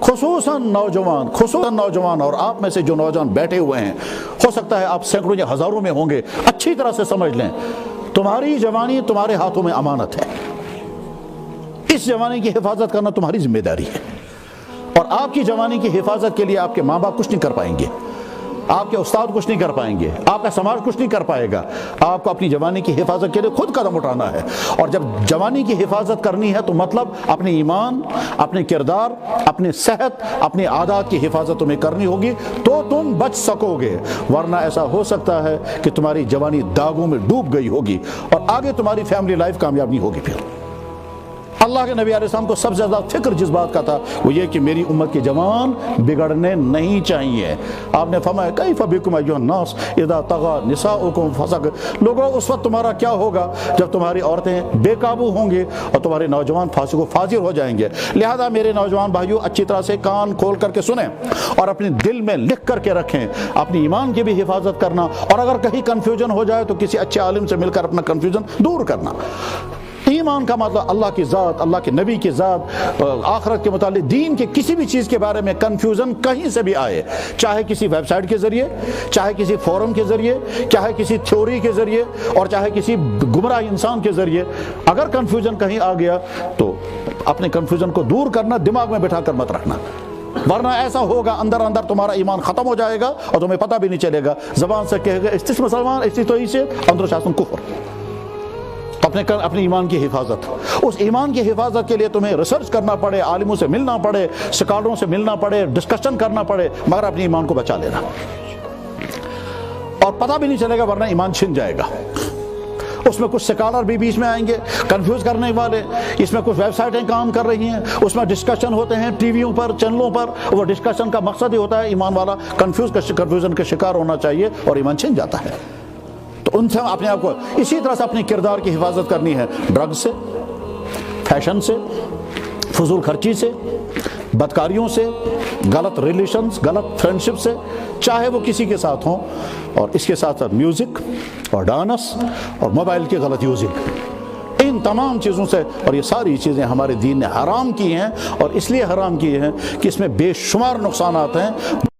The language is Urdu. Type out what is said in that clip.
خصوصاً نوجوان اور آپ میں سے جو نوجوان بیٹھے ہوئے ہیں، ہو سکتا ہے آپ سینکڑوں یا ہزاروں میں ہوں گے، اچھی طرح سے سمجھ لیں تمہاری جوانی تمہارے ہاتھوں میں امانت ہے۔ اس جوانی کی حفاظت کرنا تمہاری ذمہ داری ہے، اور آپ کی جوانی کی حفاظت کے لیے آپ کے ماں باپ کچھ نہیں کر پائیں گے، آپ کے استاد کچھ نہیں کر پائیں گے، آپ کا سماج کچھ نہیں کر پائے گا۔ آپ کو اپنی جوانی کی حفاظت کے لیے خود قدم اٹھانا ہے، اور جب جوانی کی حفاظت کرنی ہے تو مطلب اپنے ایمان، اپنے کردار، اپنی صحت، اپنی عادات کی حفاظت تمہیں کرنی ہوگی تو تم بچ سکو گے، ورنہ ایسا ہو سکتا ہے کہ تمہاری جوانی داغوں میں ڈوب گئی ہوگی اور آگے تمہاری فیملی لائف کامیاب نہیں ہوگی۔ پھر اللہ کے نبی علیہ السلام کو سب سے زیادہ فکر جس بات کا تھا وہ یہ کہ میری امت کے جوان بگڑنے نہیں چاہیے۔ آپ نے فرمایا کیف بکم ایھا الناس اذا طغى نساؤکم فسق، لوگوں اس وقت تمہارا کیا ہوگا جب تمہاری عورتیں بے قابو ہوں گی اور تمہارے نوجوان فاسق و فاجر ہو جائیں گے۔ لہذا میرے نوجوان بھائیوں اچھی طرح سے کان کھول کر کے سنیں اور اپنے دل میں لکھ کر کے رکھیں، اپنی ایمان کی بھی حفاظت کرنا، اور اگر کہیں کنفیوژن ہو جائے تو کسی اچھے عالم سے مل کر اپنا کنفیوژن دور کرنا۔ ایمان کا مطلب اللہ کی ذات، اللہ کے نبی کی ذات، آخرت کے متعلق دین کے کسی بھی چیز کے بارے میں کنفیوژن کہیں سے بھی آئے، چاہے کسی ویب سائٹ کے ذریعے، چاہے کسی فورم کے ذریعے، چاہے کسی تھیوری کے ذریعے، اور چاہے کسی گمراہ انسان کے ذریعے، اگر کنفیوژن کہیں آ گیا تو اپنے کنفیوژن کو دور کرنا، دماغ میں بٹھا کر مت رکھنا، ورنہ ایسا ہوگا اندر اندر تمہارا ایمان ختم ہو جائے گا اور تمہیں پتہ بھی نہیں چلے گا، زبان سے کہے گا استس مسلمان استی تو اسے اندر شاسن کفر۔ اپنے ایمان کی حفاظت، اس ایمان کی حفاظت کے لیے تمہیں ریسرچ کرنا پڑے، عالموں سے ملنا پڑے، سکالروں سے ملنا پڑے، ڈسکشن کرنا پڑے، مگر اپنے ایمان کو بچا لینا، اور پتہ بھی نہیں چلے گا ورنہ ایمان چھن جائے گا۔ اس میں کچھ سکالر بھی بیچ میں آئیں گے کنفیوز کرنے والے، اس میں کچھ ویب سائٹیں کام کر رہی ہیں، اس میں ڈسکشن ہوتے ہیں ٹی ویوں پر، چینلوں پر، وہ ڈسکشن کا مقصد ہی ہوتا ہے ایمان والا کنفیوژن کا شکار ہونا چاہیے اور ایمان چھن جاتا ہے۔ تو ان سے اپنے آپ کو اسی طرح سے اپنے کردار کی حفاظت کرنی ہے، ڈرگ سے، فیشن سے، فضول خرچی سے، بدکاریوں سے، غلط ریلیشنز، غلط فرینڈشپ سے، چاہے وہ کسی کے ساتھ ہوں، اور اس کے ساتھ ساتھ میوزک اور ڈانس اور موبائل کی غلط یوزنگ، ان تمام چیزوں سے، اور یہ ساری چیزیں ہمارے دین نے حرام کی ہیں، اور اس لیے حرام کی ہیں کہ اس میں بے شمار نقصانات ہیں۔